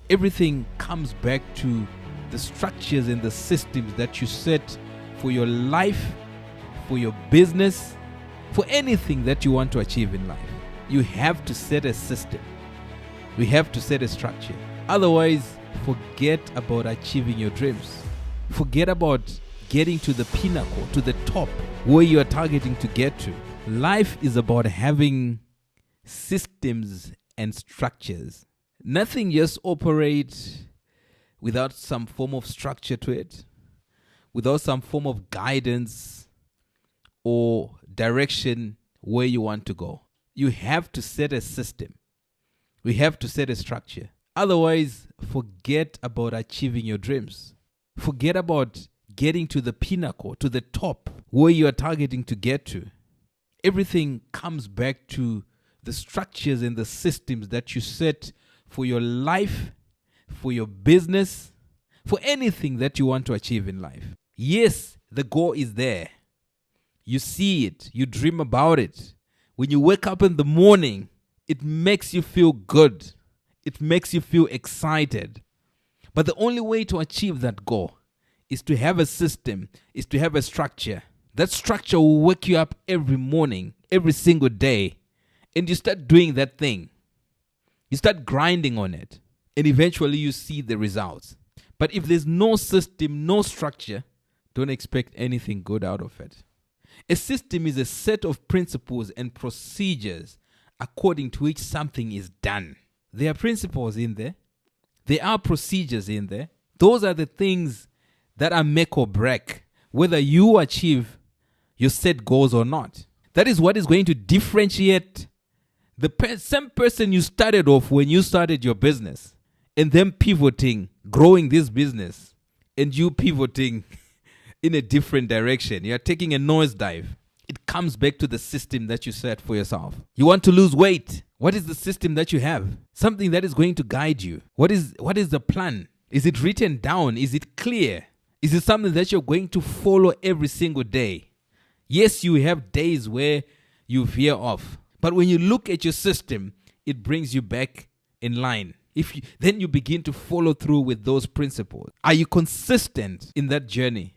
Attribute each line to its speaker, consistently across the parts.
Speaker 1: Everything comes back to the structures and the systems that you set for your life, for your business, for anything that you want to achieve in life. You have to set a system. We have to set a structure. Otherwise, forget about achieving your dreams. Forget about getting to the pinnacle, to the top, where you are targeting to get to. Life is about having systems and structures. Nothing just operates without some form of structure to it, without some form of guidance or direction where you want to go. You have to set a system. We have to set a structure. Otherwise, forget about achieving your dreams. Forget about getting to the pinnacle, to the top, where you are targeting to get to. Everything comes back to the structures and the systems that you set for your life, for your business, for anything that you want to achieve in life. Yes, the goal is there. You see it. You dream about it. When you wake up in the morning, it makes you feel good. It makes you feel excited. But the only way to achieve that goal is to have a system, is to have a structure. That structure will wake you up every morning, every single day, and you start doing that thing. You start grinding on it, and eventually you see the results. But if there's no system, no structure, don't expect anything good out of it. A system is a set of principles and procedures according to which something is done. There are principles in there. There are procedures in there. Those are the things that are make or break, whether you achieve your set goals or not. That is what is going to differentiate the same person you started off when you started your business, and them pivoting, growing this business, and you pivoting in a different direction. You are taking a nosedive. It comes back to the system that you set for yourself. You want to lose weight. What is the system that you have? Something that is going to guide you. What is the plan? Is it written down? Is it clear? Is it something that you're going to follow every single day? Yes, you have days where you veer off. But when you look at your system, it brings you back in line. Then you begin to follow through with those principles. Are you consistent in that journey?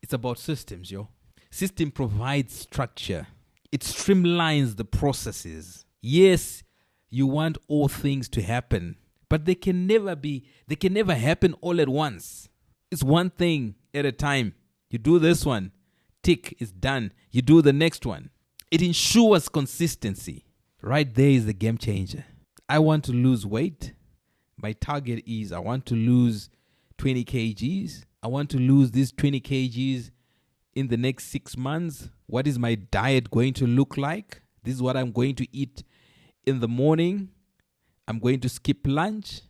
Speaker 1: It's about systems, yo. System provides structure. It streamlines the processes. Yes, you want all things to happen, but they can never happen all at once. It's one thing at a time. You do this one, tick, it's done. You do the next one. It ensures consistency. Right there is the game changer. I want to lose weight. My target is I want to lose 20 kgs. I want to lose these 20 kgs in the next 6 months. What is my diet going to look like? This is what I'm going to eat in the morning. I'm going to skip lunch,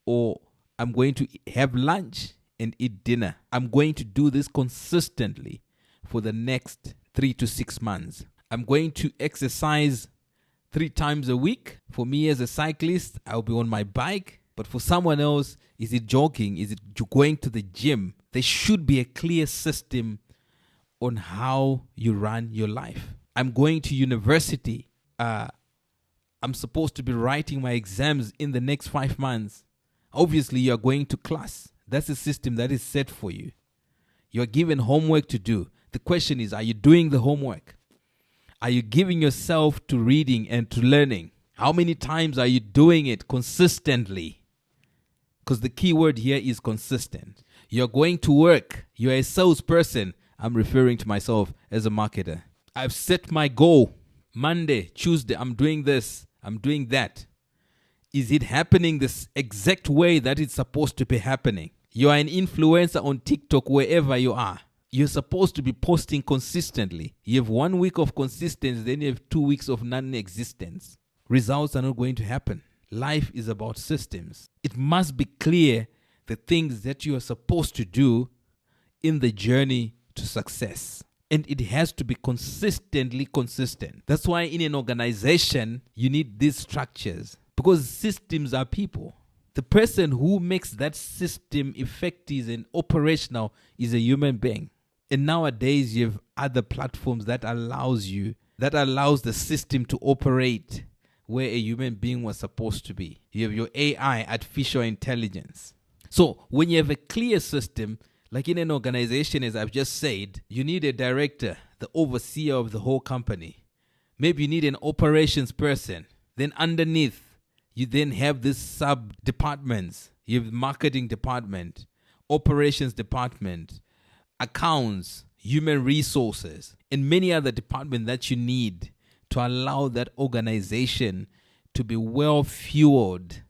Speaker 1: or I'm going to have lunch and eat dinner. I'm going to do this consistently for the next 3 to 6 months. I'm going to exercise 3 times a week. For me as a cyclist, I'll be on my bike. But for someone else, is it jogging? Is it going to the gym? There should be a clear system on how you run your life. I'm going to university. I'm supposed to be writing my exams in the next 5 months. Obviously, you're going to class. That's a system that is set for you. You're given homework to do. The question is, are you doing the homework? Are you giving yourself to reading and to learning? How many times are you doing it consistently? Because the key word here is consistent. You're going to work. You're a salesperson. I'm referring to myself as a marketer. I've set my goal. Monday, Tuesday, I'm doing this. I'm doing that. Is it happening this exact way that it's supposed to be happening? You're an influencer on TikTok, wherever you are. You're supposed to be posting consistently. You have 1 week of consistency, then you have 2 weeks of non-existence. Results are not going to happen. Life is about systems. It must be clear the things that you are supposed to do in the journey to success. And it has to be consistently consistent. That's why in an organization, you need these structures, because systems are people. The person who makes that system effective and operational is a human being. And nowadays, you have other platforms that allows the system to operate where a human being was supposed to be. You have your AI, artificial intelligence. So when you have a clear system, like in an organization, as I've just said, you need a director, the overseer of the whole company. Maybe you need an operations person. Then underneath, you then have these sub-departments. You have marketing department, operations department, accounts, human resources, and many other departments that you need to allow that organization to be well fueled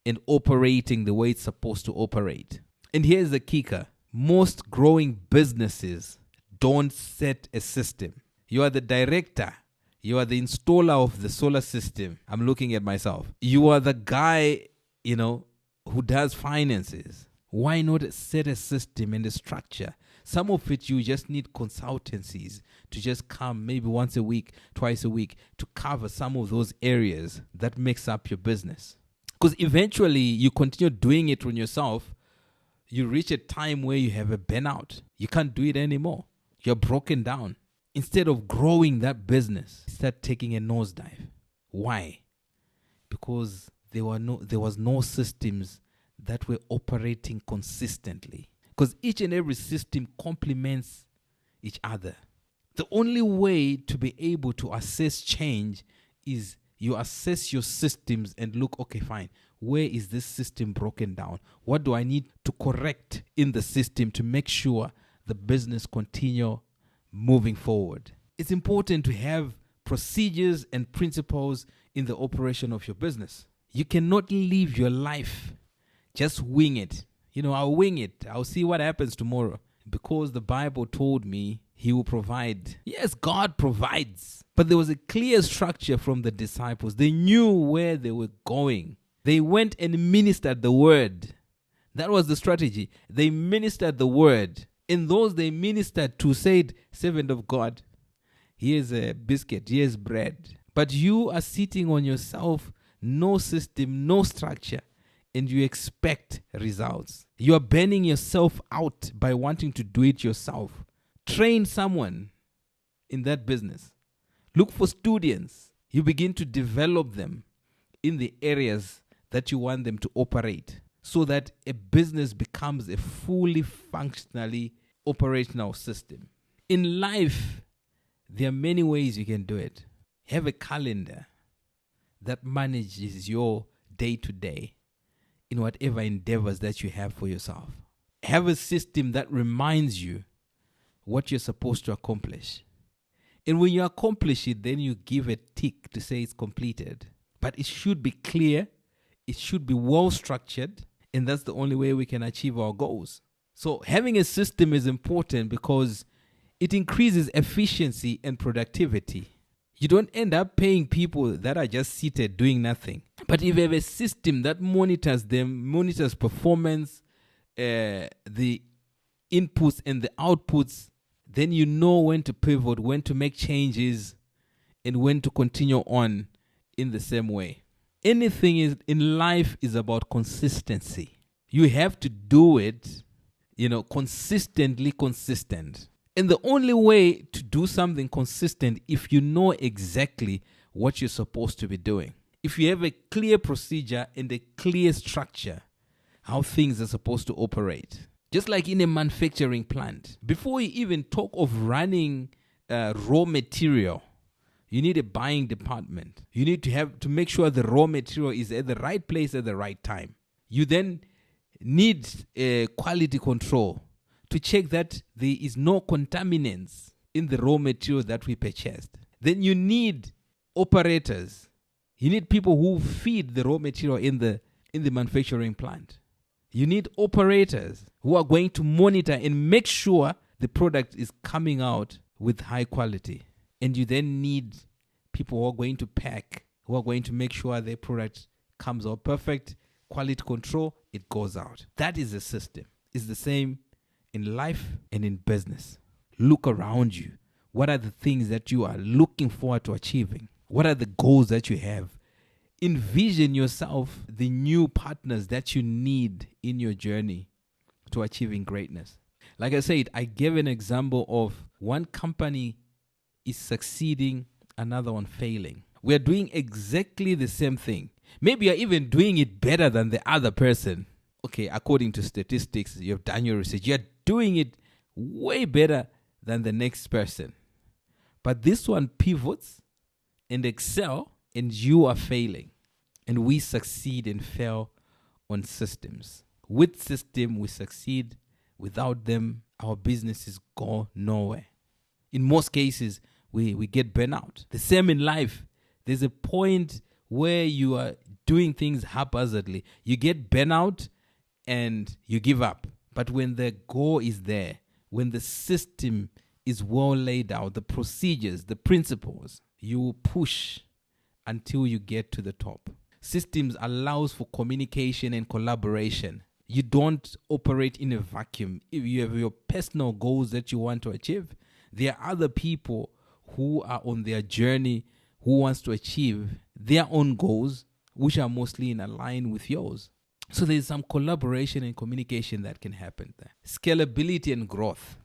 Speaker 1: and operating the way it's supposed to operate. And here's the kicker. Most growing businesses don't set a system. You are the director. You are the installer of the solar system. I'm looking at myself. You are the guy, who does finances. Why not set a system and a structure? Some of it you just need consultancies to just come maybe once a week, twice a week to cover some of those areas that makes up your business. Because eventually you continue doing it on yourself, you reach a time where you have a burnout. You can't do it anymore. You're broken down. Instead of growing that business, you start taking a nosedive. Why? Because there was no systems that were operating consistently. Because each and every system complements each other. The only way to be able to assess change is you assess your systems and look, okay, fine, where is this system broken down? What do I need to correct in the system to make sure the business continue moving forward? It's important to have procedures and principles in the operation of your business. You cannot live your life just wing it. I'll wing it. I'll see what happens tomorrow. Because the Bible told me He will provide. Yes, God provides. But there was a clear structure from the disciples. They knew where they were going. They went and ministered the word. That was the strategy. They ministered the word. And those they ministered to said, servant of God, here's a biscuit, here's bread. But you are sitting on yourself, no system, no structure, and you expect results. You are burning yourself out by wanting to do it yourself. Train someone in that business. Look for students. You begin to develop them in the areas that you want them to operate so that a business becomes a fully functionally operational system. In life, there are many ways you can do it. Have a calendar that manages your day-to-day in whatever endeavors that you have for yourself. Have a system that reminds you what you're supposed to accomplish. And when you accomplish it, then you give a tick to say it's completed. But it should be clear, it should be well structured, and that's the only way we can achieve our goals. So having a system is important because it increases efficiency and productivity. You don't end up paying people that are just seated doing nothing. But if you have a system that monitors them, monitors performance, the inputs and the outputs, then you know when to pivot, when to make changes, and when to continue on in the same way. Anything in life is about consistency. You have to do it, consistently consistent. And the only way to do something consistent if you know exactly what you're supposed to be doing. If you have a clear procedure and a clear structure, how things are supposed to operate. Just like in a manufacturing plant. Before you even talk of running raw material, you need a buying department. You need to have to make sure the raw material is at the right place at the right time. You then need quality control to check that there is no contaminants in the raw material that we purchased. Then you need operators. You need people who feed the raw material in the manufacturing plant. You need operators who are going to monitor and make sure the product is coming out with high quality. And you then need people who are going to pack, who are going to make sure their product comes out perfect, quality control, it goes out. That is a system. It's the same in life and in business. Look around you. What are the things that you are looking forward to achieving? What are the goals that you have? Envision yourself the new partners that you need in your journey to achieving greatness. Like I said, I gave an example of one company is succeeding, another one failing. We are doing exactly the same thing. Maybe you're even doing it better than the other person. Okay, according to statistics, you've done your research. You're doing it way better than the next person. But this one pivots and excel, and you are failing. And we succeed and fail on systems. With system, we succeed. Without them, our businesses go nowhere. In most cases, we get burnout. The same in life. There's a point where you are doing things haphazardly. You get burnout and you give up. But when the goal is there, when the system is well laid out, the procedures, the principles, you push until you get to the top. Systems allows for communication and collaboration. You don't operate in a vacuum. If you have your personal goals that you want to achieve, there are other people who are on their journey who wants to achieve their own goals, which are mostly in line with yours. So there's some collaboration and communication that can happen there. Scalability and growth.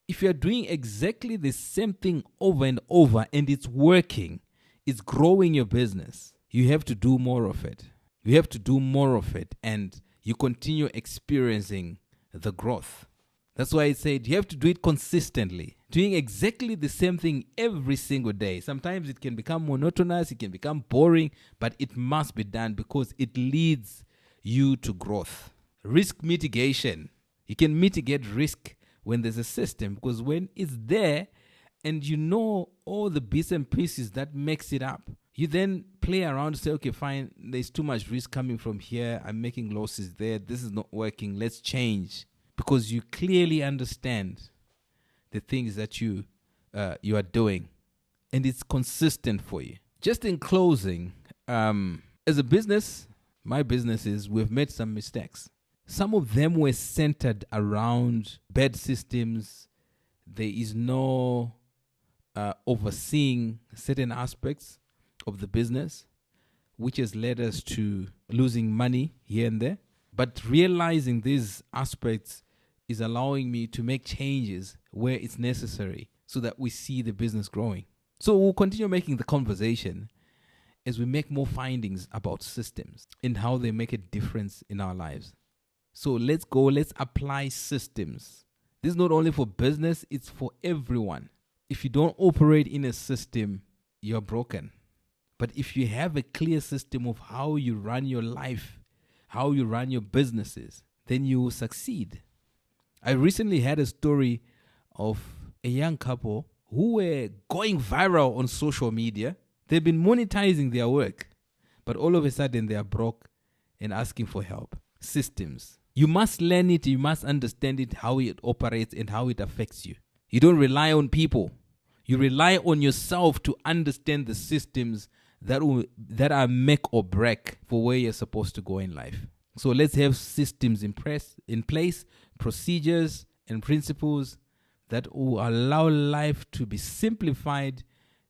Speaker 1: If you're doing exactly the same thing over and over and it's working, it's growing your business, you have to do more of it. You have to do more of it, and you continue experiencing the growth. That's why I said you have to do it consistently. Doing exactly the same thing every single day. Sometimes it can become monotonous, it can become boring, but it must be done because it leads you to growth. Risk mitigation. You can mitigate risk when there's a system, because when it's there and you know all the bits and pieces that makes it up, you then play around and say, okay, fine, there's too much risk coming from here. I'm making losses there. This is not working. Let's change. Because you clearly understand the things that you are doing, and it's consistent for you. Just in closing, as a business, my businesses, we've made some mistakes. Some of them were centered around bad systems. There is no overseeing certain aspects of the business, which has led us to losing money here and there. But realizing these aspects is allowing me to make changes where it's necessary so that we see the business growing. So we'll continue making the conversation as we make more findings about systems and how they make a difference in our lives. So let's apply systems. This is not only for business, it's for everyone. If you don't operate in a system, you're broken. But if you have a clear system of how you run your life, how you run your businesses, then you will succeed. I recently had a story of a young couple who were going viral on social media. They've been monetizing their work, but all of a sudden they are broke and asking for help. Systems. You must learn it, you must understand it, how it operates and how it affects you. You don't rely on people. You rely on yourself to understand the systems that are make or break for where you're supposed to go in life. So let's have systems in place, procedures and principles that will allow life to be simplified,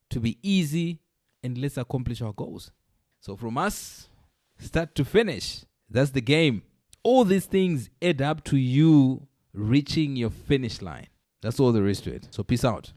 Speaker 1: to be easy, and let's accomplish our goals. So from us, start to finish, that's the game. All these things add up to you reaching your finish line. That's all there is to it. So peace out.